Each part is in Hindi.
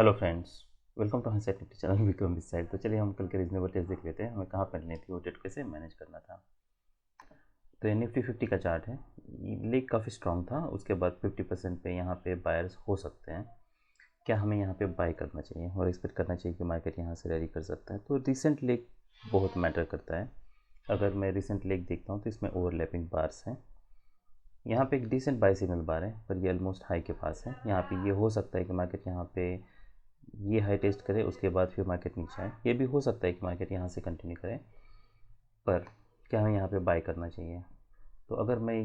हेलो फ्रेंड्स, वेलकम टू हंसेट Nifty channel Vikram this side. तो चलिए हम कल के रीजनेबल टेस्ट देख लेते हैं, हमें कहाँ पर लेनी थी, वो ट्रेड कैसे मैनेज करना था। तो ये निफ्टी 50 का चार्ट है। लेग काफ़ी स्ट्रॉन्ग था, उसके बाद 50% पे यहाँ पे बायर्स हो सकते हैं। क्या हमें यहाँ पे बाय करना चाहिए और एक्सपेक्ट करना चाहिए कि मार्केट यहाँ से रैली कर सकता है। तो रिसेंट लेग बहुत मैटर करता है। अगर मैं रिसेंट लेग देखता हूँ तो इसमें ओवरलैपिंग बार्स हैं। यहाँ पे एक डिसेंट बाय सिग्नल बार है, पर ये ऑलमोस्ट हाई के पास है। यहाँ पे ये हो सकता है कि मार्केट यहाँ पे ये हाई टेस्ट करे, उसके बाद फिर मार्केट नीचे आए। ये भी हो सकता है कि मार्केट यहाँ से कंटिन्यू करे, पर क्या हमें यहाँ पे बाय करना चाहिए। तो अगर मैं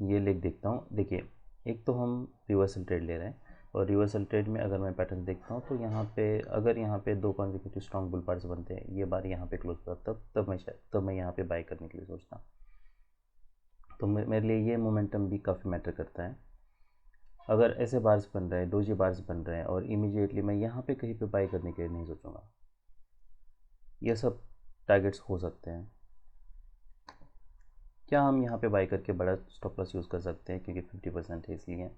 ये लेग देखता हूँ, देखिए एक तो हम रिवर्सल ट्रेड ले रहे हैं, और रिवर्सल ट्रेड में अगर मैं पैटर्न देखता हूँ तो यहाँ पे अगर यहाँ पे दो कॉन्जिक्यूटिव स्ट्रॉन्ग बुल बार्स बनते हैं, ये बार यहाँ पे क्लोज होता तब मैं यहाँ पे बाय करने के लिए सोचता। तो मेरे लिए ये मोमेंटम भी काफ़ी मैटर करता है। अगर ऐसे बार्स बन रहे हैं, डोजी बार्स बन रहे हैं, और इमीडिएटली मैं यहाँ पे कहीं पे बाय करने के लिए नहीं सोचूंगा। ये सब टारगेट्स हो सकते हैं। क्या हम यहाँ पे बाय करके बड़ा स्टॉप लॉस यूज़ कर सकते हैं, क्योंकि 50% है इसलिए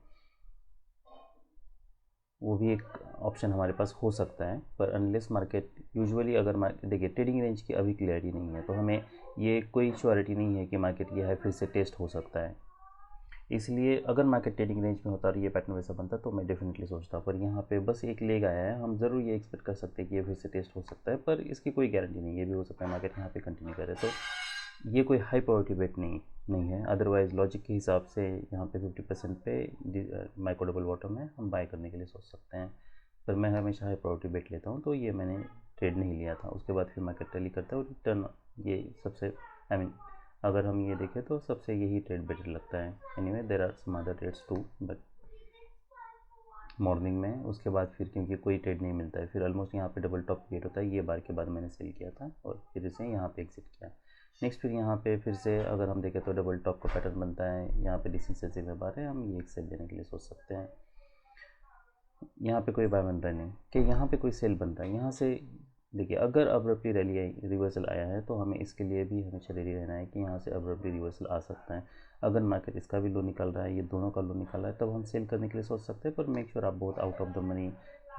वो भी एक ऑप्शन हमारे पास हो सकता है। पर अनलेस मार्केट यूजुअली अगर मार्केट देखिए ट्रेडिंग रेंज की अभी क्लियरिटी नहीं है, तो हमें ये कोई श्योरिटी नहीं है कि मार्केट ये है फिर से टेस्ट हो सकता है। इसलिए अगर मार्केट ट्रेडिंग रेंज में होता और ये पैटर्न वैसा बनता तो मैं डेफिनेटली सोचता। पर यहाँ पे बस एक लेग आया है, हम ज़रूर ये एक्सपेक्ट कर सकते हैं कि ये फिर से टेस्ट हो सकता है, पर इसकी कोई गारंटी नहीं है। ये भी हो सकता है मार्केट यहाँ पे कंटिन्यू करे, तो ये कोई हाई प्रायोरिटी बेट नहीं है। अदरवाइज लॉजिक के हिसाब से यहाँ पे 50% पे माइक्रो डबल बॉटम है, हम बाय करने के लिए सोच सकते हैं। पर मैं हमेशा हाई प्रायोरिटी बेट लेता हूँ, तो ये मैंने ट्रेड नहीं लिया था। उसके बाद फिर मार्केट रैली करता है और रिटर्न, ये सबसे अगर हम ये देखें तो सबसे यही ट्रेड बेटर लगता है। Anyway there are some other trades too, but morning में उसके बाद फिर क्योंकि कोई ट्रेड नहीं मिलता है, फिर ऑलमोस्ट यहाँ पे डबल टॉप क्रिएट होता है। ये बार के बाद मैंने सेल किया था और फिर इसे यहाँ पे एग्जिट किया। नेक्स्ट फिर यहाँ पे फिर से अगर हम देखें तो डबल टॉप का पैटर्न बनता है। यहाँ पे डिसेंट सेंसिंग में बार है, हम ये एक सेल देने के लिए सोच सकते हैं। यहाँ पे कोई बाय बन रहा नहीं कि यहाँ पे कोई सेल बन रहा है। यहाँ से देखिए अगर अब्रप्टली रैली आई, रिवर्सल आया है, तो हमें इसके लिए भी हमेशा रेडी रहना है कि यहाँ से अब्रप्टली रिवर्सल आ सकता है। अगर मार्केट इसका भी लो निकल रहा है, ये दोनों का लो निकल रहा है, तब हम सेल करने के लिए सोच सकते हैं। पर मेक श्योर आप बहुत out of the money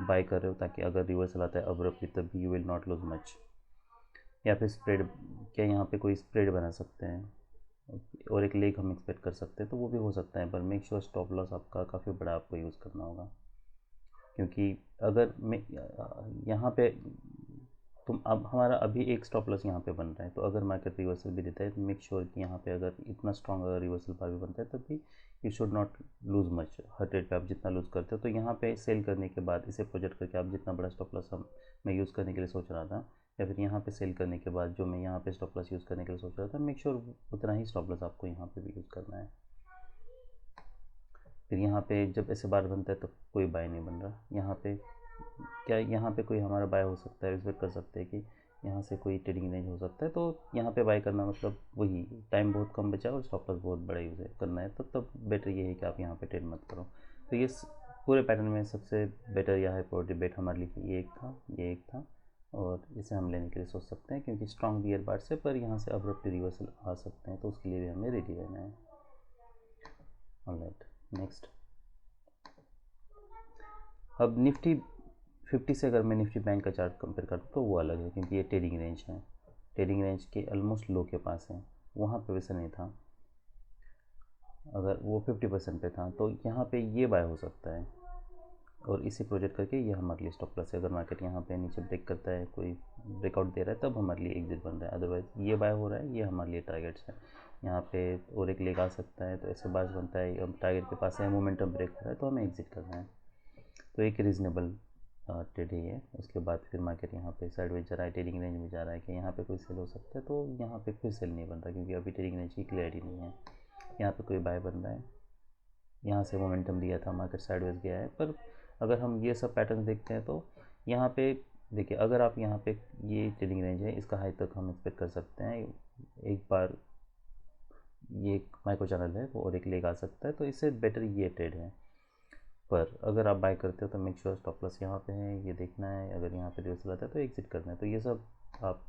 by कर रहे हो, ताकि अगर रिवर्सल आता है अब्रप्टली तब भी you will not lose much. या फिर स्प्रेड, क्या यहाँ पे कोई स्प्रेड बना सकते हैं और एक लेग हम एक्सपेक्ट कर सकते हैं, तो वो भी हो सकता है। पर मेक श्योर स्टॉप लॉस आपका काफ़ी बड़ा आपको यूज़ करना होगा, क्योंकि अगर मैं यहाँ पे तुम अब हमारा अभी एक स्टॉप लॉस यहाँ पे बन रहा है, तो अगर मार्केट रिवर्सल भी देता है तो मेक श्योर कि यहाँ पे अगर इतना स्ट्रॉन्ग अगर रिवर्सल बार भी बनता है तब भी you should not lose much. Her trade पे आप जितना लूज़ करते हो, तो यहाँ पे सेल करने के बाद इसे प्रोजेक्ट करके आप जितना बड़ा स्टॉप लॉस मैं यूज़ करने के लिए सोच रहा था, या फिर यहाँ पे सेल करने के बाद जो मैं यहाँ पे स्टॉप लॉस यूज़ करने के लिए सोच रहा था, मेक श्योर उतना ही स्टॉप लॉस आपको यहाँ पे भी यूज़ करना है। फिर यहाँ पे जब ऐसे बार बनता है तो कोई बाय नहीं बन रहा। यहाँ पे क्या यहाँ पे कोई हमारा बाय हो सकता है, एक्सपेक्ट कर सकते हैं कि यहाँ से कोई ट्रेडिंग रेंज हो सकता है, तो यहाँ पे बाय करना मतलब वही टाइम बहुत कम बचा और स्टॉप लॉस बहुत बड़ा यूज़ करना है, तो तब बेटर ये है कि आप यहाँ पे ट्रेड मत करो। तो ये पूरे पैटर्न में सबसे बेटर यह है प्रायोरिटी बेट हमारे लिए। ये एक था और इसे हम लेने के लिए सोच सकते हैं, क्योंकि स्ट्रॉन्ग बियर बार से पर यहाँ से अब्रप्ट रिवर्सल आ सकते हैं, तो उसके लिए भी हमें रेडी रहना है। Alright, next. अब निफ्टी 50 से अगर मैं निफ्टी बैंक का चार्ट कंपेयर करता हूँ तो वो अलग है, क्योंकि ये ट्रेडिंग रेंज है। ट्रेडिंग रेंज के ऑलमोस्ट लो के पास है, वहाँ पे वैसा नहीं था। अगर वो 50% पे था तो यहाँ पे ये बाय हो सकता है, और इसे प्रोजेक्ट करके ये हमारे लिए स्टॉप लॉस है। अगर मार्केट यहाँ पे नीचे ब्रेक करता है, कोई ब्रेकआउट दे रहा है, तब हमारे लिए एग्जिट बन रहा है। अदरवाइज ये बाय हो रहा है, ये हमारे लिए टारगेट्स है। यहाँ पे और एक लेग आ सकता है, तो ऐसे बार्स बनता है, अब टारगेट के पास है, मोमेंटम ब्रेक हो रहा है, तो हमें एग्जिट करना है। तो एक रीज़नेबल ट्रेड ही है। उसके बाद फिर मार्केट यहाँ पे साइडवेज जा रहा है, ट्रेडिंग रेंज में जा रहा है कि यहाँ पे कोई सेल हो सकता है, तो यहाँ पे कोई सेल नहीं बन रहा, क्योंकि अभी ट्रेडिंग रेंज की क्लियरिटी नहीं है। यहाँ पे कोई बाय बन रहा है, यहाँ से मोमेंटम लिया था, मार्केट साइडवेज गया है। पर अगर हम ये सब पैटर्न देखते हैं तो यहाँ पे देखिए, अगर आप यहाँ पे ये ट्रेडिंग रेंज है, इसका हाई तक हम एक्सपेक्ट कर सकते हैं। एक बार ये एक माइक्रो चैनल है वो, और एक लेग आ सकता है, तो इससे बेटर ये ट्रेड है। पर अगर आप बाय करते हो तो मेक श्योर स्टॉप लॉस यहाँ पे है, ये देखना है। अगर यहाँ पे रिवर्सल आता है तो एग्जिट करना है। तो ये सब आप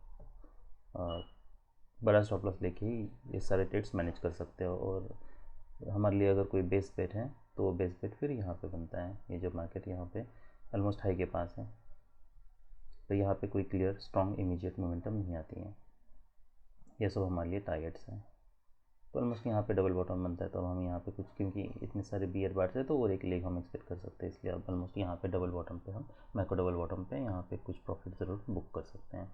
बड़ा स्टॉप लॉस लेके ही ये सारे ट्रेड्स मैनेज कर सकते हो। और हमारे लिए अगर कोई बेस बेट है तो वो बेस बेट फिर यहाँ पे बनता है। ये जब मार्केट यहाँ पे ऑलमोस्ट हाई के पास है, तो यहाँ पे कोई क्लियर स्ट्रॉन्ग इमीडिएट मोमेंटम नहीं आती है। ये सब हमारे लिए टारगेट्स हैं। तो ऑलमोस्ट यहाँ पे डबल बॉटम बनता है, तो हम यहाँ पे कुछ, क्योंकि इतने सारे बियर बार्स है तो और एक लेग हम एक्सपेक्ट कर सकते हैं, इसलिए अब ऑलमोस्ट यहाँ पे डबल बॉटम पे हम मैक्रो डबल बॉटम पे यहाँ पे कुछ प्रॉफिट ज़रूर बुक कर सकते हैं।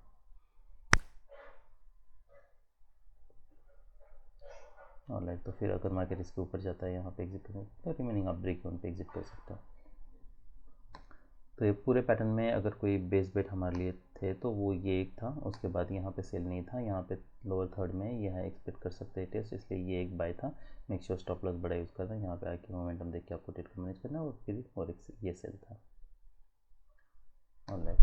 ऑलराइट, तो फिर अगर मार्केट इसके ऊपर जाता है यहाँ पे एग्जिट करें तो रिमेनिंग आप ब्रेक इवन पे एग्जिट कर सकते हो। तो ये पूरे पैटर्न में अगर कोई बेस बेट हमारे लिए थे तो वो ये एक था, उसके बाद यहाँ पे सेल नहीं था, यहाँ पे लोअर थर्ड में यह एक्सपेक्ट कर सकते हैं टेस्ट, इसलिए ये एक बाय था। मेक श्योर स्टॉप लॉस बड़ा यूज़ करना है, यहाँ पे आके मोमेंटम देख के आपको ट्रेड को मैनेज करना है, और फिर और ये सेल था। ऑलराइट,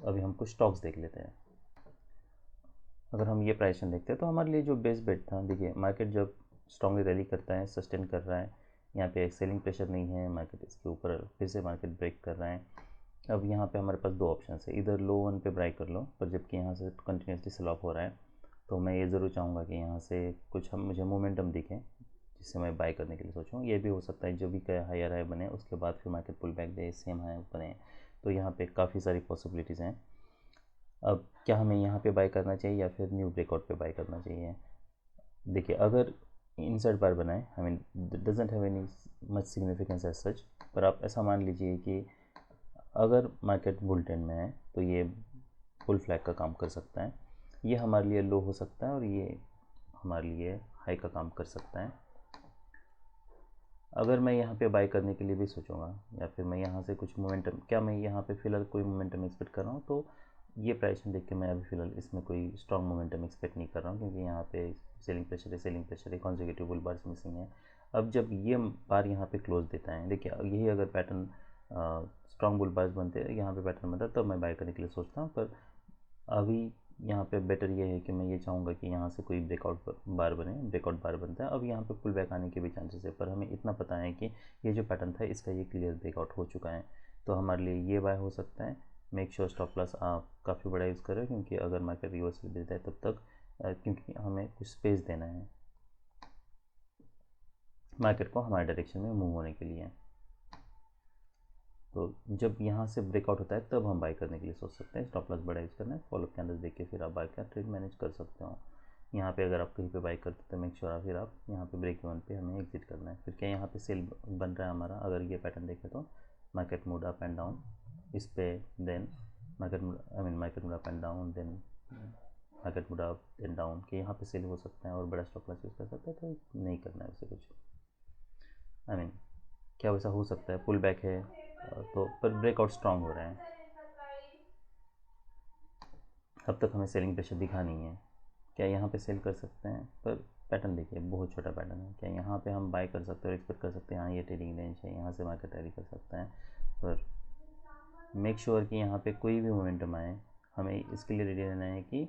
अभी हम कुछ स्टॉक्स देख लेते हैं। अगर हम ये प्राइस देखते हैं तो हमारे लिए जो बेस बेट था, देखिए मार्केट जब स्ट्रॉन्गली रैली करता है, सस्टेन कर रहा है, यहाँ पे एक सेलिंग प्रेशर नहीं है, मार्केट इसके ऊपर फिर से मार्केट ब्रेक कर रहा है। अब यहाँ पे हमारे पास दो ऑप्शन है, इधर लो वन पे बाई कर लो, पर जबकि यहाँ से कंटिन्यूसली सेल ऑफ हो रहा है, तो मैं ये ज़रूर चाहूँगा कि यहाँ से कुछ मुझे मोमेंटम दिखे जिससे मैं बाई करने के लिए सोचूँ। ये भी हो सकता है जो भी हायर हाई बने उसके बाद फिर मार्केट पुल बैक दे, सेम हाई बने, तो यहाँ पे काफ़ी सारी पॉसिबिलिटीज़ हैं। अब क्या हमें यहाँ पे बाई करना चाहिए या फिर न्यू ब्रेकआउट पे बाई करना चाहिए? देखिए, अगर इनसाइड बार बनाए, I mean doesn't have any much significance as such, पर आप ऐसा मान लीजिए कि अगर मार्केट बुल ट्रेंड में है तो ये फुल फ्लैग का काम कर सकता है, ये हमारे लिए लो हो सकता है और ये हमारे लिए हाई का काम कर सकता है। अगर मैं यहाँ पे बाई करने के लिए भी सोचूंगा या फिर मैं यहाँ से कुछ मोमेंटम, क्या मैं यहाँ पे फ़िलहाल कोई मोमेंटम एक्सपेक्ट कर रहा हूँ, तो ये प्राइस में देख के मैं अभी फ़िलहाल इसमें कोई स्ट्रॉन्ग मोमेंटम एक्सपेक्ट नहीं कर रहा हूँ, क्योंकि यहाँ पे सेलिंग प्रेशर है, कॉन्जिक्यूटिव बुल बार्स मिसिंग है। अब जब ये बार यहाँ पे क्लोज देता है, देखिए यही अगर पैटर्न स्ट्रॉन्ग बुल बार्स बनते हैं, यहाँ पे पैटर्न बनता है, तब मैं बाई करने के लिए सोचता हूँ। पर अभी यहाँ पे बेटर ये है कि मैं ये चाहूँगा कि यहाँ से कोई ब्रेकआउट बार बने, ब्रेकआउट बार बनता है। अब यहाँ पे पुल बैक आने के भी चांसेस है, पर हमें इतना पता है कि ये जो पैटर्न था इसका ये क्लियर ब्रेकआउट हो चुका है, तो हमारे लिए ये बाय हो सकता है। मेक श्योर स्टॉप लॉस आप काफ़ी बड़ा यूज़ करें, क्योंकि अगर मार्केट रिवर्सल देता है तब तक, क्योंकि हमें कुछ स्पेस देना है मार्केट को हमारे डायरेक्शन में मूव होने के लिए। तो जब यहाँ से ब्रेकआउट होता है तब हम बाई करने के लिए सोच सकते हैं। स्टॉप लॉस बड़ा यूज़ करना है, फॉलो कैंडल्स देख के फिर आप बाई का ट्रेड मैनेज कर सकते हो। यहाँ पे अगर आप कहीं पे बाई करते तो मेक श्योर फिर आप यहाँ पे ब्रेक इवन पे हमें एग्जिट करना है। फिर क्या यहाँ पे सेल बन रहा है हमारा, अगर ये पैटर्न देखें तो market mood up and down, इस पे then market mood up and down, then market mood up and down, कि यहाँ पे सेल हो सकता है और बड़ा स्टॉप लॉस यूज़ कर सकता है, तो नहीं करना है उसे कुछ। क्या वैसा हो सकता है, पुल बैक है तो पर ब्रेकआउट स्ट्रांग हो रहा है, अब तक हमें सेलिंग प्रेशर दिखा नहीं है। क्या यहाँ पे सेल कर सकते हैं, पर पैटर्न देखिए बहुत छोटा पैटर्न है, क्या यहाँ पे हम बाय कर सकते हैं और एक्सपेक्ट कर सकते हैं हाँ ये ट्रेडिंग रेंज है, यहाँ से मार्केट रैली कर सकता है। पर मेक श्योर कि यहाँ पे कोई भी मोमेंटम आए, हमें इसके लिए रेडी रहना है कि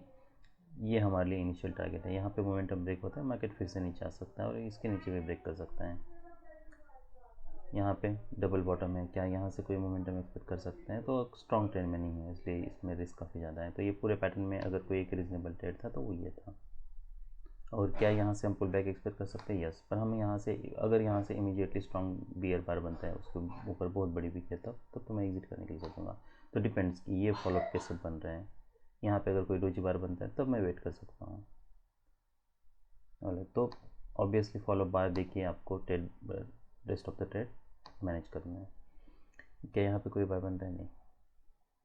ये हमारे लिए इनिशियल टारगेट है। यहाँ पे मोमेंटम ब्रेक होता है, मार्केट फिर से नीचे आ सकता है और इसके नीचे भी ब्रेक कर सकता है। यहाँ पे डबल बॉटम है, क्या यहाँ से कोई मोमेंटम एक्सपेक्ट कर सकते हैं, तो स्ट्रॉन्ग ट्रेंड में नहीं है, इसलिए इसमें रिस्क काफ़ी ज़्यादा है। तो ये पूरे पैटर्न में अगर कोई एक रीजनेबल ट्रेड था तो वो ये था। और क्या यहाँ से हम पुल बैक एक्सपेक्ट कर सकते हैं? यस, पर हमें यहाँ से अगर यहाँ से इमीडिएटली स्ट्रॉन्ग बियर बार बनता है, उसके ऊपर बहुत बड़ी वीक है, तब तो मैं एग्जिट करने के लिए सोचूंगा। तो डिपेंड्स कि ये फॉलोअप कैसे बन रहे हैं। यहाँ पे अगर कोई डोजी बार बनता है तब मैं वेट कर सकता हूँ। तो ऑब्वियसली फॉलोअप बार देखिए आपको trade rest of the trade manage करना है। क्या यहाँ पे कोई बाय बन रहा है? नहीं,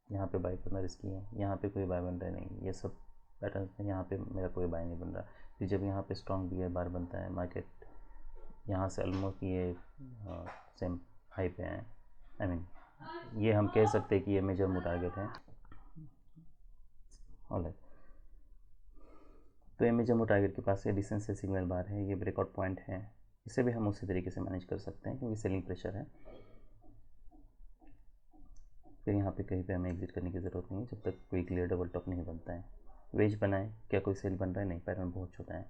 यहाँ पे बाय करना रिस्की है। यहाँ पे कोई बाय बन रहा है? नहीं, ये सब पैटर्न्स में यहाँ पे मेरा कोई बाय नहीं बन रहा। फिर जब यहाँ पे स्ट्रॉन्ग बियर बार बनता है, मार्केट यहाँ से ऑलमोस्ट ये सेम हाई पे है, ये हम कह सकते हैं कि ये मेजर मूव टारगेट है। ऑलराइट, तो ये मेजर मूव टारगेट के पास ये डिस्टेंस से सिग्नल बार है, ये ब्रेकआउट पॉइंट है, इसे भी हम उसी तरीके से मैनेज कर सकते हैं क्योंकि सेलिंग प्रेशर है। फिर यहाँ पे कहीं पे हमें एग्जिट करने की ज़रूरत नहीं है जब तक कोई क्लियर डबल टॉप नहीं बनता है। वेज बनाए, क्या कोई सेल बन रहा है? नहीं, पैटर्न बहुत छोटा है,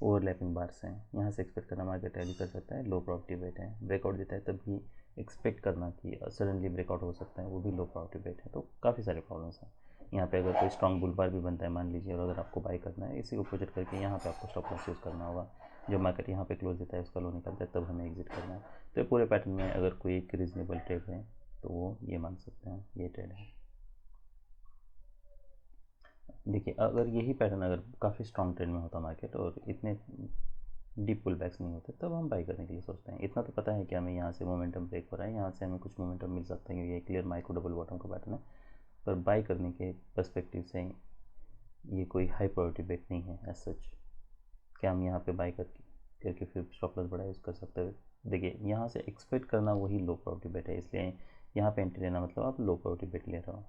ओवरलैपिंग बार्स हैं, यहाँ से एक्सपेक्ट करना मार्केट रैली कर सकता है, लो प्रॉफिट वेट है, ब्रेकआउट देता है तब भी एक्सपेक्ट करना कि सडनली ब्रेकआउट हो सकता है, वो भी लो प्रॉफिट वेट है। तो काफ़ी सारे प्रॉब्लम्स हैं यहाँ पे। अगर कोई स्ट्रॉन्ग बुल बार भी बनता है मान लीजिए, और अगर आपको बाई करना है, इसी को प्रोजेक्ट करके यहाँ पे आपको स्टॉप लॉस यूज़ करना होगा। जब मार्केट यहाँ पे क्लोज देता है, उसका लो निकलता है, तब हमें एग्जिट करना है। तो पूरे पैटर्न में अगर कोई एक रीजनेबल ट्रेड है तो वो ये मान सकते हैं ये ट्रेड है। देखिए अगर यही पैटर्न अगर काफ़ी स्ट्रॉन्ग ट्रेंड में होता मार्केट और इतने डीप पुल बैक्स नहीं होते तब हम बाई करने के लिए सोचते हैं। इतना तो पता है कि हमें यहाँ से मोमेंटम ब्रेक हो रहा है, यहाँ से हमें कुछ मोमेंटम मिल सकता है क्योंकि ये क्लियर माइक्रो डबल बॉटम का पैटर्न है। पर बाई करने के पर्सपेक्टिव से ये कोई हाई प्रायोरिटी बेट नहीं है एज सच क्या हम यहाँ पे बाई करके फिर स्टॉप लॉस बड़ा यूज़ कर सकते हैं। देखिए यहाँ से एक्सपेक्ट करना वही लो प्रायोरिटी बेट है, इसलिए यहाँ पे एंट्री लेना मतलब आप लो प्रायोरिटी बेट ले रहे हो,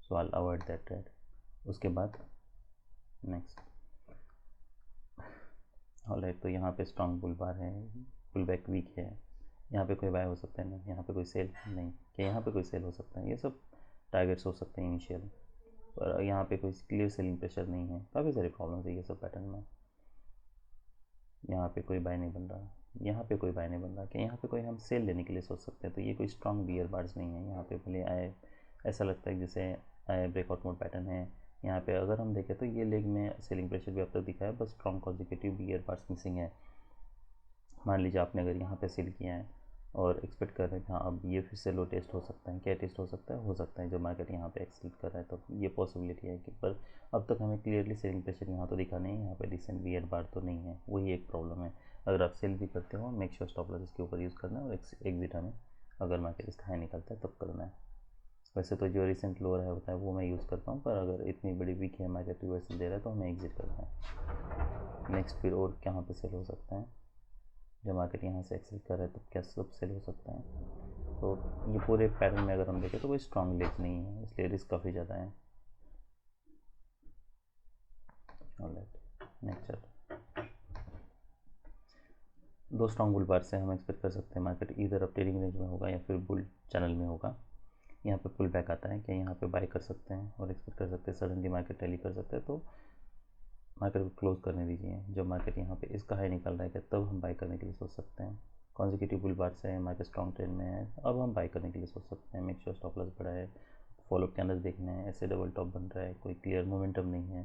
सो आई अवॉइड दैट ट्रेड। उसके बाद नेक्स्ट ऑलराइट, तो यहाँ पे स्ट्रॉन्ग बुल बार है, पुल बैक वीक है, यहाँ पे कोई बाय हो सकता है नहीं, यहाँ पे कोई सेल नहीं, कि यहाँ पे कोई सेल हो सकता है, ये सब टारगेट्स हो सकते हैं इनिशियल, पर यहाँ पे कोई क्लियर सेलिंग प्रेशर नहीं है, काफ़ी सारी प्रॉब्लम्स है ये सब पैटर्न में। यहाँ पे कोई बाय नहीं बन रहा, यहाँ पे कोई बाय नहीं बन रहा, कि यहाँ पे कोई हम सेल लेने के लिए सोच सकते हैं, तो ये कोई स्ट्रॉन्ग बियर बार्स नहीं है। यहाँ पे भले आए ऐसा लगता है जैसे आए ब्रेकआउट मोड पैटर्न है। यहाँ पे अगर हम देखें तो ये लेग में सेलिंग प्रेशर भी अब तक दिखा है, बस strong consecutive bear bars missing है। मान लीजिए आपने अगर यहाँ पे सेल किया है और एक्सपेक्ट कर रहे हैं कि हाँ अब ये फिर से लो टेस्ट हो सकता है, क्या टेस्ट हो सकता है जब मार्केट यहाँ पे एक्सलेट कर रहा है तो ये पॉसिबिलिटी है कि, पर अब तक हमें क्लियरली सेलिंग प्रेशर यहाँ तो दिखा नहीं है, यहाँ पे डिसेंट बियर बार तो नहीं है, वही एक प्रॉब्लम है। अगर आप सेल भी करते हो मेक श्योर स्टॉप लॉस इसके ऊपर यूज़ करना है और एग्जिट हमें अगर मार्केट इसका हाई निकलता है तब करना है। वैसे तो जो रिसेंट लोअर है होता है वो मैं यूज़ करता हूँ, पर अगर इतनी बड़ी वीक है मार्केट रिवर्सल दे रहा है तो हमें एग्जिट करना है। नेक्स्ट फिर और कहाँ पे सेल हो सकता है, जब मार्केट यहाँ से एक्सेल कर रहा है तो क्या सब सेल हो सकता है। तो ये पूरे पैटर्न में अगर हम देखें तो कोई स्ट्रॉन्ग लेग नहीं है, इसलिए रिस्क काफ़ी ज़्यादा है। ऑलराइट नेक्स्ट, दो स्ट्रॉन्ग बुल बार से हम एक्सपेक्ट कर सकते हैं मार्केट इधर अब ट्रेडिंग रेंज में होगा या फिर बुल चैनल में होगा। यहाँ पे पुल बैक आता है कि यहाँ पे बाय कर सकते हैं और एक्सपेक्ट कर सकते हैं सडनली मार्केट टैली कर सकते हैं, तो मार्केट को क्लोज करने दीजिए। जब मार्केट यहाँ पे इसका हाई निकल रहा है कि तब हम बाय करने के लिए सोच सकते हैं। कॉन्जिक्यूटिव बुल बार से मार्केट स्ट्रॉन्ग ट्रेंड में है, अब हम बाय करने के लिए सोच सकते हैं। मेक श्योर स्टॉप लॉस बड़ा है, फॉलोअप कैंडल्स देखने हैं, ऐसे डबल टॉप बन रहा है, कोई क्लियर मोमेंटम नहीं है,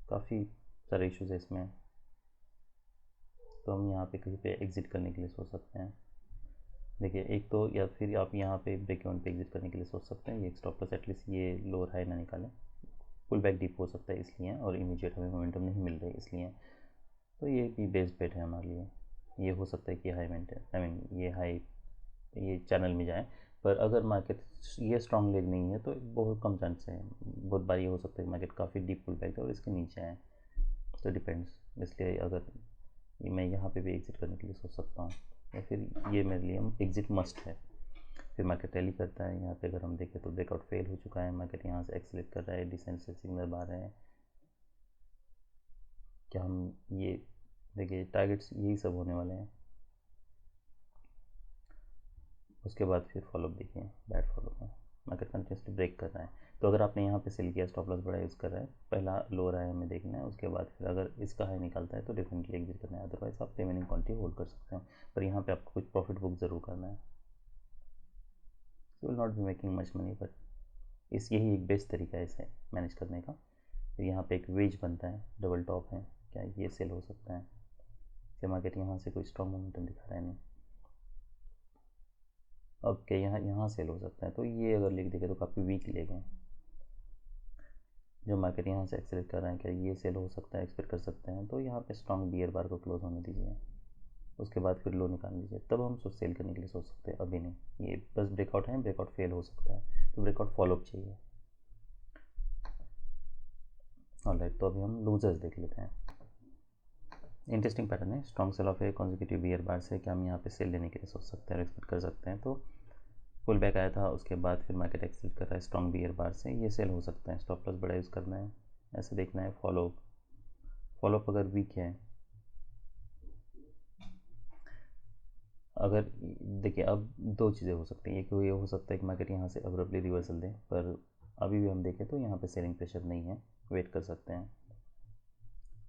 काफ़ी सारे इश्यूज है इसमें, तो हम यहाँ पे कहीं पे एग्जिट करने के लिए सोच सकते हैं। देखिए एक तो या फिर आप यहाँ पे ब्रेक इवन पे एग्जिट करने के लिए सोच सकते हैं, ये स्टॉप लॉस एटलीस्ट ये लोअर हाई ना निकालें, पुल बैक डीप हो सकता है इसलिए, और इमीडिएट हमें मोमेंटम नहीं मिल रही इसलिए, तो ये भी बेस्ट बेट है हमारे लिए। ये हो सकता है कि हाई मेंटेन आई मीन ये हाई ये चैनल में जाए, पर अगर मार्केट ये स्ट्रॉन्ग लेग नहीं है तो बहुत कम चांस है, बहुत बार ये हो सकता है कि मार्केट काफ़ी डीप पुल बैक है और इसके नीचे आए, तो डिपेंड्स। इसलिए अगर मैं यहाँ पे भी एग्जिट करने के लिए सोच सकता हूँ, या फिर ये मेरे लिए एग्जिट मस्ट है। फिर मार्केट रैली करता है, यहाँ पे अगर हम देखें तो ब्रेकआउट फेल हो चुका है, मार्केट यहाँ से एक्सेलेट कर रहा है, डिसेंट से सिग्नल आ रहे हैं, क्या हम ये देखिए टारगेट्स यही सब होने वाले हैं। उसके बाद फिर फॉलोअप देखिए, बैड फॉलोअप में मार्केट कंटिन्यूसली ब्रेक कर रहा है, तो अगर आपने यहाँ पे सेल किया स्टॉप लॉस बड़ा यूज़ कर रहा है, पहला लोअर है हमें देखना है, उसके बाद फिर अगर इसका हाई निकलता है तो डेफिनेटली एग्जिट करना है, अदरवाइज आप रिमेनिंग क्वांटिटी होल्ड कर सकते हो, पर यहाँ पे आपको कुछ प्रॉफिट बुक ज़रूर करना है। You will not be making much money, but यही एक बेस्ट तरीका है इसे मैनेज करने का। फिर यहाँ पे एक वेज बनता है, डबल टॉप है, क्या ये सेल हो सकता है, क्या मार्केट यहाँ से कोई स्ट्रॉन्ग मोमेंटम दिखा रहा है नहीं, अब क्या यहाँ सेल हो सकता है, तो ये अगर लेग देखे तो काफ़ी वीक लेग है। जो मार्केट यहाँ से एक्सेलेट कर रहा है, क्या ये सेल हो सकता है, एक्सपेक्ट कर सकते हैं, तो यहाँ पे स्ट्रॉन्ग बियर बार को क्लोज होने दीजिए, उसके बाद फिर लो निकाल लीजिए, तब हम सेल करने के लिए सोच सकते हैं, अभी नहीं। ये बस ब्रेकआउट है, ब्रेकआउट फेल हो सकता है तो ब्रेकआउट फॉलोअप चाहिए। ऑलराइट, तो अभी हम लूजर्स देख लेते हैं। इंटरेस्टिंग पैटर्न है, स्ट्रॉन्ग सेल ऑफ है कॉन्जिक्यूटिव बियर बार से, क्या हम यहाँ पे सेल लेने के लिए सोच सकते हैं और एक्सपेक्ट कर सकते हैं, तो पुल बैक आया था, उसके बाद फिर मार्केट एक्सेल कर रहा है स्ट्रॉन्ग बियर बार से, ये सेल हो सकता है, स्टॉप लॉस बड़ा यूज़ करना है, ऐसे देखना है। फॉलोअप अगर वीक है, अगर देखिए अब दो चीज़ें हो सकती हैं, एक तो ये हो सकता है कि मार्केट यहाँ से अब्रप्टली रिवर्सल दें, पर अभी भी हम देखें तो यहाँ पे सेलिंग प्रेशर नहीं है, वेट कर सकते हैं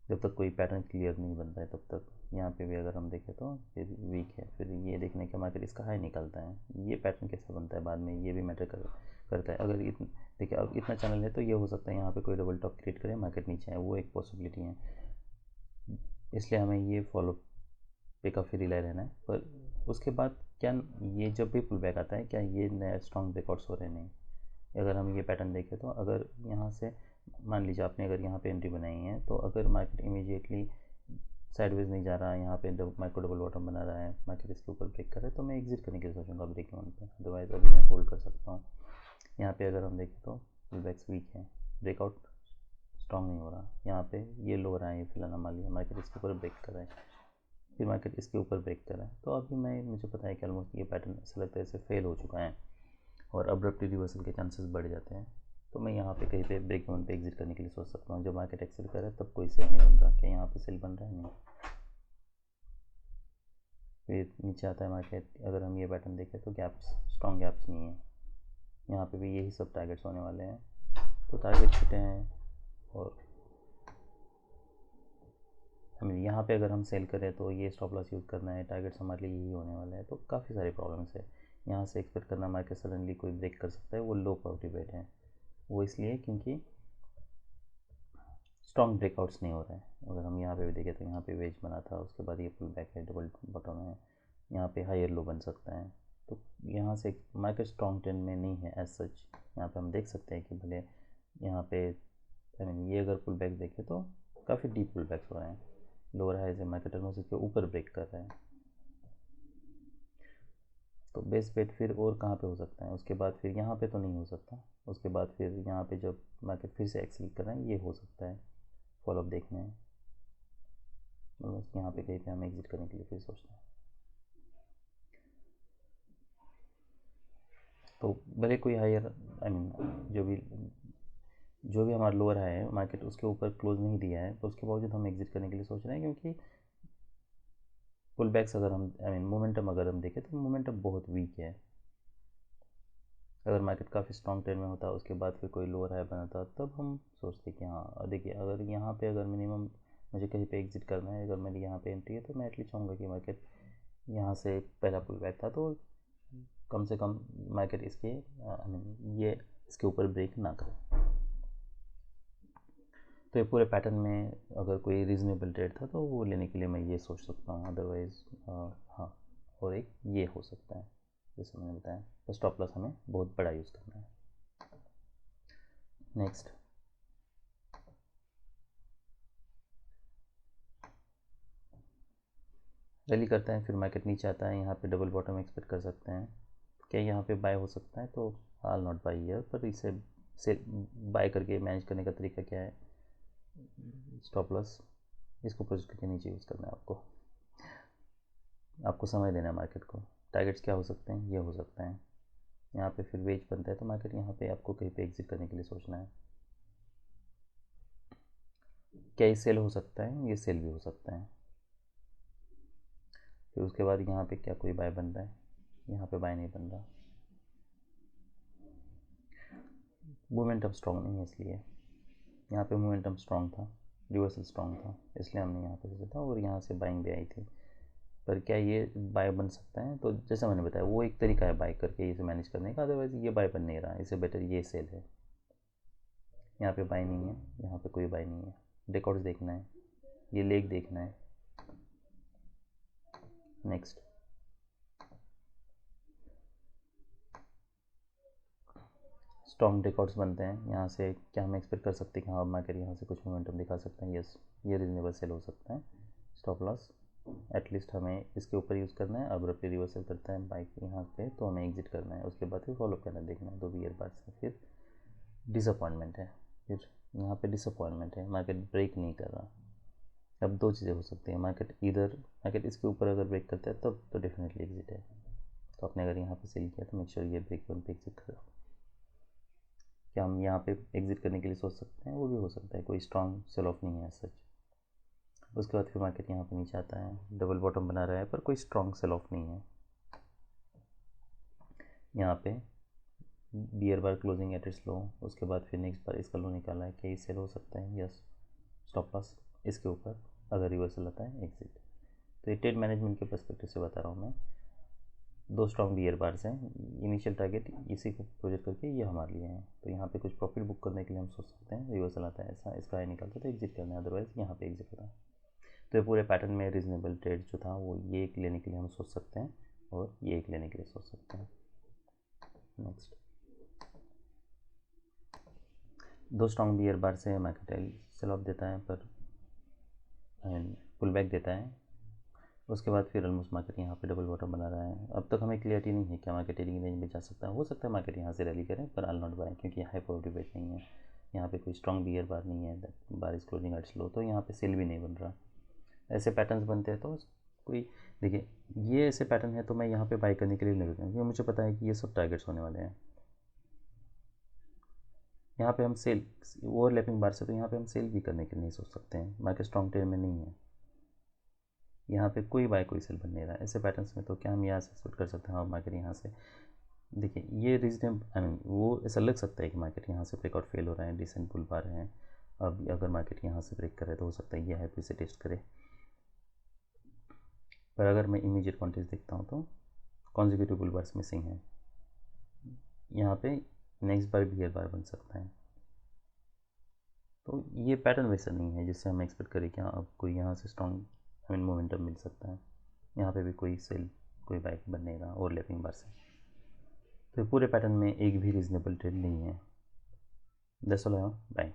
जब तक कोई पैटर्न क्लियर नहीं बनता है तब तक। यहाँ पे भी अगर हम देखें तो फिर वीक है, फिर ये देखने के मार्केट इसका हाई निकलता है, ये पैटर्न कैसे बनता है बाद में ये भी मैटर करता है। अगर देखिए अब इतना चैनल है तो ये हो सकता है यहाँ पे कोई डबल टॉप क्रिएट करे, मार्केट नीचे है, वो एक पॉसिबिलिटी है, इसलिए हमें ये फॉलो पे काफ़ी रिलाई रहना है। पर उसके बाद क्या ये जब भी पुल बैक आता है क्या ये नया स्ट्रॉन्ग ब्रेकआउट्स हो रहे हैं? नहीं। अगर हम ये पैटर्न देखें तो अगर यहाँ से मान लीजिए आपने अगर यहाँ पे एंट्री बनाई है तो अगर मार्केट इमीडिएटली साइडवेज नहीं जा रहा है, यहाँ पे माइक्रो डबल बॉटम बना रहा है, मार्केट इसके ऊपर ब्रेक कर रहा है, तो मैं एग्जिट करने के लिए सोचूंगा ब्रेक इवन पे, अदरवाइज अभी मैं होल्ड कर सकता हूँ। यहाँ पे अगर हम देखें तो पुल बैक्स वीक है, ब्रेकआउट स्ट्रॉन्ग नहीं हो रहा, यहाँ पे ये लो रहा है, ये फिलहाल मान लिया मार्केट इसके ऊपर ब्रेक कर रहा है, फिर मार्केट इसके ऊपर ब्रेक कर रहा है, तो अभी मुझे पता है कि ऑलमोस्ट ये पैटर्न ऐसा लगता है ऐसे फेल हो चुका है और अब्रप्टली रिवर्सल के चांसेस बढ़ जाते हैं, तो मैं यहाँ पे कहीं पे ब्रेक इवन पे एग्जिट करने के लिए सोच सकता हूँ। जब मार्केट एक्सेल कर रहा है तब कोई सेल नहीं बन रहा, क्या यहाँ पे सेल बन रहा है? नहीं। फिर नीचे आता है मार्केट, अगर हम ये पैटर्न देखें तो गैप्स, स्ट्रॉन्ग गैप्स नहीं है, यहाँ पे भी यही सब टारगेट्स होने वाले हैं, तो टारगेट छूटे हैं और यहाँ पे अगर हम सेल करें तो ये स्टॉप लॉस यूज़ करना है, टारगेट्स हमारे लिए यही होने वाला है, तो काफ़ी सारी प्रॉब्लम्स है। यहाँ से एक्सपेक्ट करना मार्केट सडनली कोई ब्रेक कर सकता है, वो लो प्रोबेबिलिटी बेट है, वो इसलिए क्योंकि स्ट्रॉन्ग ब्रेकआउट्स नहीं हो रहे हैं। अगर हम यहाँ पे भी देखें तो यहाँ पे वेज बना था, उसके बाद ये पुल बैक है, डबल बॉटम है, यहाँ पे हायर लो बन सकता है, तो यहाँ से मार्केट स्ट्रॉन्ग ट्रेंड में नहीं है एज सच। यहाँ पे हम देख सकते हैं कि भले यहाँ पे ये अगर पुल बैक देखें तो काफ़ी डीप पुल बैक्स हो रहे हैं, लोअर हाई से मार्केट ऑलमोस्ट इसके ऊपर ब्रेक कर रहे हैं, तो बेस बेट फिर और कहाँ पे हो सकता है? उसके बाद फिर यहाँ पे तो नहीं हो सकता, उसके बाद फिर यहाँ पे जब मार्केट फिर से एक्सेल कर रहे हैं ये हो सकता है, फॉलोअप देखने हैं, ऑलमोस्ट यहाँ पे कहीं पे हम एग्जिट करने के लिए फिर सोचते हैं। तो भले कोई हायर जो भी हमारा लोअर हाई है मार्केट उसके ऊपर क्लोज नहीं दिया है, तो उसके बावजूद हम एग्जिट करने के लिए सोच रहे हैं, क्योंकि पुल बैक्स अगर हम मोमेंटम अगर हम देखें तो मोमेंटम बहुत वीक है। अगर मार्केट काफ़ी स्ट्रॉन्ग ट्रेंड में होता उसके बाद फिर कोई लोअर हाई बनाता तब हम सोचते कि हाँ देखिए, अगर यहाँ पे अगर मिनिमम मुझे कहीं पे एग्जिट करना है, अगर मेरी यहाँ पे एंट्री है तो मैं एटलीस्ट चाहूँगा कि मार्केट यहाँ से पहला पुल बैक था तो कम से कम मार्केट इसके ये इसके ऊपर ब्रेक ना करे। तो ये पूरे पैटर्न में अगर कोई रीज़नेबल ट्रेड था तो वो लेने के लिए मैं ये सोच सकता हूँ, अदरवाइज़ हाँ, और एक ये हो सकता है जैसे मैंने बताया, तो स्टॉप लॉस हमें बहुत बड़ा यूज़ करना है। नेक्स्ट रैली करते हैं, फिर मार्केट नीचे आता है, यहाँ पे डबल बॉटम एक्सपेक्ट कर सकते हैं, क्या यहाँ पे बाय हो सकता है? तो आई नॉट बाई ईयर, पर इसे से बाय करके मैनेज करने का तरीका क्या है? स्टॉप लॉस इसको प्रोजेक्ट करके नीचे यूज़ करना है, आपको समझ लेना है मार्केट को। टारगेट्स क्या हो सकते हैं? ये हो सकते हैं, यहाँ पे फिर वेज बनता है तो मार्केट यहाँ पे आपको कहीं पे एग्जिट करने के लिए सोचना है। क्या ये सेल हो सकता है? ये सेल भी हो सकता है। फिर उसके बाद यहाँ पे क्या कोई बाय बन रहा है? यहाँ पे बाय नहीं बन रहा, मोमेंटम स्ट्रॉन्ग नहीं है, इसलिए यहाँ पे मोमेंटम स्ट्रॉन्ग था, रिवर्सल स्ट्रॉन्ग था, इसलिए हमने यहाँ पे सोचा था और यहाँ से बाइंग भी आई थी। पर क्या ये बाय बन सकता है? तो जैसा मैंने बताया वो एक तरीका है बाय करके इसे मैनेज करने का, अदरवाइज ये बाय बन नहीं रहा है, इससे बेटर ये सेल है। यहाँ पे बाय नहीं है, यहाँ पे कोई बाय नहीं है, ब्रेकआउट्स देखना है, ये लेग देखना है। नेक्स्ट स्ट्रॉन्ग ब्रेकआउट्स बनते हैं, यहाँ से क्या हम एक्सपेक्ट कर सकते हैं कि हाँ मार्केट यहाँ से कुछ मोमेंटम दिखा सकते हैं? यस, ये रीजनेबल सेल हो सकता है। स्टॉप लॉस एटलीस्ट हमें इसके ऊपर यूज़ करना है, अब्रप्टली रिवर्सल करता है बाइक यहाँ पे तो हमें एग्जिट करना है, उसके बाद फिर फॉलोअप करना है, देखना है 2 ईयर बाद से। फिर डिसअपॉइंटमेंट है, फिर यहाँ पे डिसअपॉइंटमेंट है, मार्केट ब्रेक नहीं कर रहा। अब दो चीज़ें हो सकती हैं, मार्केट इसके ऊपर अगर ब्रेक करता है तब तो डेफिनेटली एग्जिट है, तो आपने अगर यहाँ पे सेल किया तो मेक श्योर ये ब्रेक वन पे एग्जिट करो। क्या हम यहाँ पे एग्जिट करने के लिए सोच सकते हैं? वो भी हो सकता है, कोई स्ट्रॉन्ग सेल ऑफ नहीं है सच। उसके बाद फिर मार्केट यहाँ पे नीचे आता है, डबल बॉटम बना रहा है पर कोई स्ट्रॉन्ग सेल ऑफ नहीं है, यहाँ पे bear bar closing at its low, उसके बाद फिर नेक्स्ट बार इसका लो निकाला है, क्या ये सेल हो सकता है? यस, स्टॉप लॉस इसके ऊपर, अगर रिवर्सल आता है एग्जिट। तो ये ट्रेड मैनेजमेंट के पर्सपेक्टिव से बता रहा हूँ मैं, 2 स्ट्रॉन्ग बियर बार्स हैं, इनिशियल टारगेट इसी को प्रोजेक्ट करके ये हमारे लिए हैं, तो यहाँ पे कुछ प्रॉफिट बुक करने के लिए हम सोच सकते हैं, रिवर्सल आता है ऐसा, इसका हाई निकालते तो एग्जिट करना है, अदरवाइज यहाँ पे एग्जिट होता है। तो ये पूरे पैटर्न में रीजनेबल ट्रेड जो था वो ये लेने के लिए हम सोच सकते हैं, और ये एक लेने के लिए सोच सकते हैं। नेक्स्ट, 2 स्ट्रॉन्ग बियर बार से मार्केट सेल ऑफ देता है पर पुल बैक देता है। उसके बाद फिर ऑलमोस्ट मार्केट यहाँ पे डबल बॉटम बना रहा है। अब तक हमें क्लियरिटी नहीं है क्या मार्केट ट्रेडिंग रेंज में जा सकता है। हो सकता है मार्केट यहाँ से रैली करें, पर आई नॉट बाय, क्योंकि हाई प्रोबेबिलिटी वेट नहीं है। यहाँ पे कोई स्ट्रॉन्ग बियर बार नहीं है, bar is closing at slow, तो यहाँ पे सेल भी नहीं बन रहा। ऐसे पैटर्न्स बनते हैं तो कोई, देखिए ये ऐसे पैटर्न है तो मैं यहाँ पे बाई करने के लिए नहीं रुकूँगा, क्योंकि मुझे पता है कि ये सब टारगेट्स होने वाले हैं। यहाँ पे हम सेल ओवरलैपिंग बार से, तो यहाँ पे हम सेल भी करने के लिए नहीं सोच सकते हैं। मार्केट स्ट्रॉन्ग ट्रेड में नहीं है, यहाँ पे कोई बाय कोई सेल बन नहीं रहा है। ऐसे पैटर्न्स में तो क्या हम यहाँ से एक्सपेक्ट कर सकते हैं। और मार्केट यहाँ से, देखिए ये रीजनेबल, आई मीन वो ऐसा लग सकता है कि मार्केट यहाँ से ब्रेकआउट फेल हो रहा है, डिसेंट पुल पा रहे हैं। अब अगर मार्केट यहाँ से ब्रेक करे तो हो सकता है ये हाई फिर से टेस्ट करे। पर अगर मैं इमीडिएट कॉन्टेक्स्ट देखता हूँ तो कॉन्जिक्यूटिव बुल बार्स मिसिंग है। यहाँ पे नेक्स्ट बार बियर बार बन सकता है। तो ये पैटर्न वैसा नहीं है जिससे हम एक्सपेक्ट करें कि हाँ अब कोई यहाँ से स्ट्रॉन्ग आई मीन मोमेंटम मिल सकता है। यहाँ पे भी कोई सेल कोई बाइक बन नहीं रहा ओवरलैपिंग बार से। तो पूरे पैटर्न में एक भी रीजनेबल ट्रेड नहीं है। That's all, bye.